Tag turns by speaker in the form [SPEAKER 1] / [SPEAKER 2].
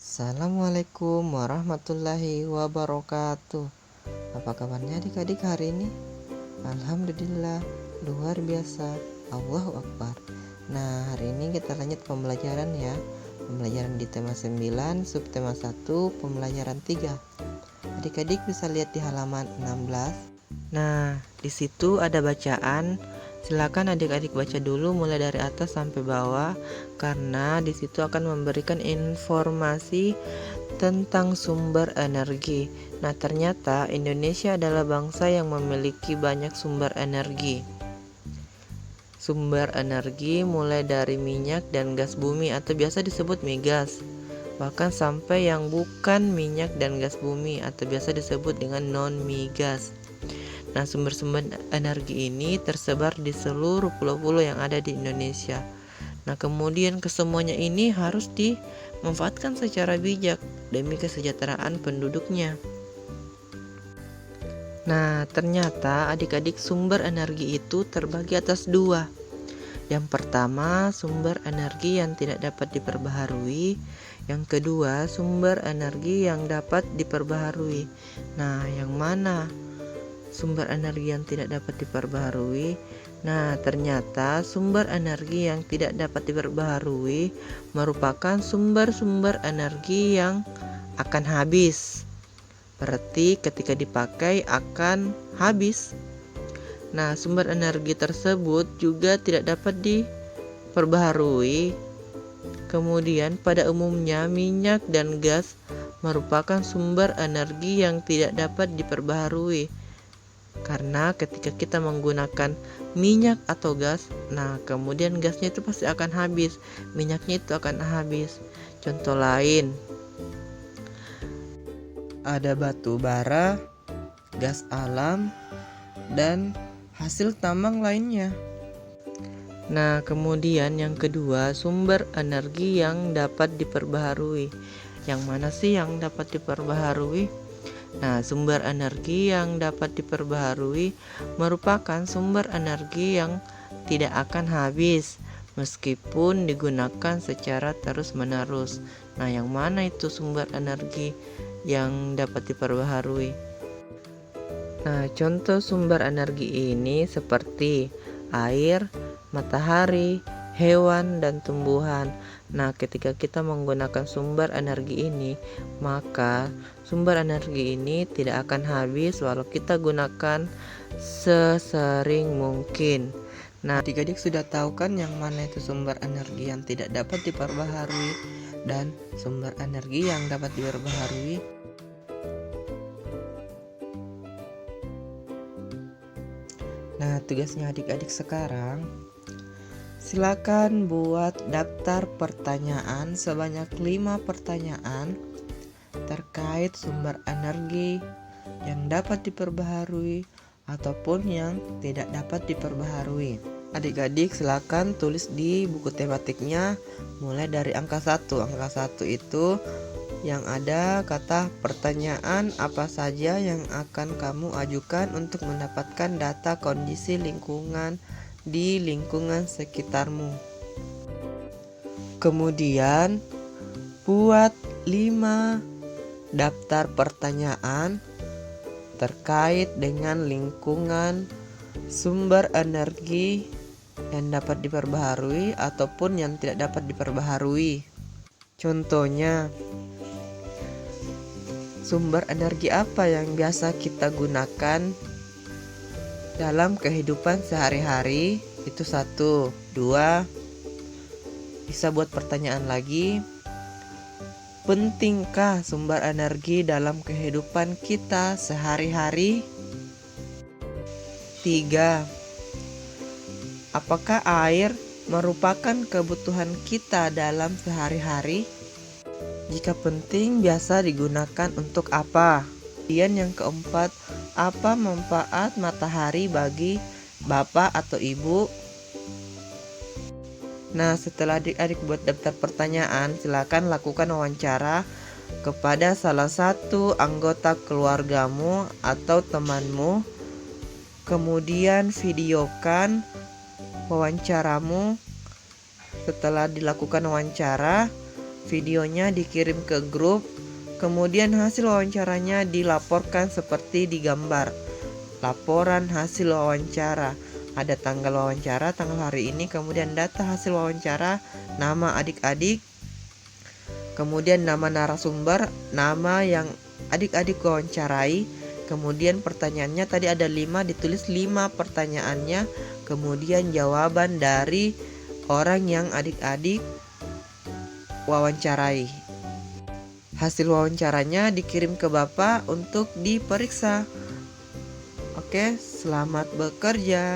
[SPEAKER 1] Assalamualaikum warahmatullahi wabarakatuh. Apa kabarnya adik-adik hari ini? Alhamdulillah, luar biasa. Allahu Akbar. Nah, hari ini kita lanjut pembelajaran ya. Pembelajaran di tema 9, subtema 1, pembelajaran 3. Adik-adik bisa lihat di halaman 16. Nah, di situ ada bacaan. Silakan adik-adik baca dulu mulai dari atas sampai bawah karena di situ akan memberikan informasi tentang sumber energi. Nah, ternyata Indonesia adalah bangsa yang memiliki banyak sumber energi. Sumber energi mulai dari minyak dan gas bumi atau biasa disebut migas. Bahkan sampai yang bukan minyak dan gas bumi atau biasa disebut dengan non-migas. Nah, sumber-sumber energi ini tersebar di seluruh pulau-pulau yang ada di Indonesia. Nah, kemudian kesemuanya ini harus dimanfaatkan secara bijak demi kesejahteraan penduduknya. Nah, ternyata adik-adik sumber energi itu terbagi atas dua. Yang pertama, sumber energi yang tidak dapat diperbaharui. Yang kedua, sumber energi yang dapat diperbaharui. Nah, yang mana sumber energi yang tidak dapat diperbaharui? Nah, ternyata sumber energi yang tidak dapat diperbaharui merupakan sumber-sumber energi yang akan habis. Berarti ketika dipakai akan habis. Nah, sumber energi tersebut juga tidak dapat diperbaharui. Kemudian pada umumnya minyak dan gas merupakan sumber energi yang tidak dapat diperbaharui. Karena ketika kita menggunakan minyak atau gas, nah kemudian gasnya itu pasti akan habis, minyaknya itu akan habis. Contoh lain, ada batu bara, gas alam, dan hasil tambang lainnya. Nah, kemudian yang kedua, sumber energi yang dapat diperbaharui. Yang mana sih yang dapat diperbaharui? Nah, sumber energi yang dapat diperbaharui merupakan sumber energi yang tidak akan habis meskipun digunakan secara terus-menerus. Nah, yang mana itu sumber energi yang dapat diperbaharui? Nah, contoh sumber energi ini seperti air, matahari, hewan, dan tumbuhan. Nah, ketika kita menggunakan sumber energi ini, maka sumber energi ini tidak akan habis walau kita gunakan sesering mungkin. Nah, adik-adik sudah tahu kan yang mana itu sumber energi yang tidak dapat diperbaharui dan sumber energi yang dapat diperbaharui? Nah, tugasnya adik-adik sekarang, silakan buat daftar pertanyaan sebanyak 5 pertanyaan terkait sumber energi yang dapat diperbaharui ataupun yang tidak dapat diperbaharui. Adik-adik silakan tulis di buku tematiknya mulai dari angka 1. Angka 1 itu yang ada kata pertanyaan apa saja yang akan kamu ajukan untuk mendapatkan data kondisi lingkungan di lingkungan sekitarmu. Kemudian buat 5 daftar pertanyaan terkait dengan lingkungan, sumber energi yang dapat diperbaharui ataupun yang tidak dapat diperbaharui. Contohnya, sumber energi apa yang biasa kita gunakan dalam kehidupan sehari-hari? Itu 1. 2, bisa buat pertanyaan lagi, pentingkah sumber energi dalam kehidupan kita sehari-hari? 3, apakah air merupakan kebutuhan kita dalam sehari-hari? Jika penting, biasa digunakan untuk apa? Kemudian yang keempat, apa manfaat matahari bagi bapak atau ibu? Nah, setelah adik-adik buat daftar pertanyaan, silakan lakukan wawancara kepada salah satu anggota keluargamu atau temanmu. Kemudian videokan wawancaramu. Setelah dilakukan wawancara, videonya dikirim ke grup, kemudian hasil wawancaranya dilaporkan seperti di gambar. Laporan hasil wawancara. Ada tanggal wawancara, tanggal hari ini, kemudian data hasil wawancara, nama adik-adik, kemudian nama narasumber, nama yang adik-adik wawancarai, kemudian pertanyaannya tadi ada 5, ditulis 5 pertanyaannya, kemudian jawaban dari orang yang adik-adik wawancarai. Hasil wawancaranya dikirim ke Bapak untuk diperiksa. Oke, selamat bekerja.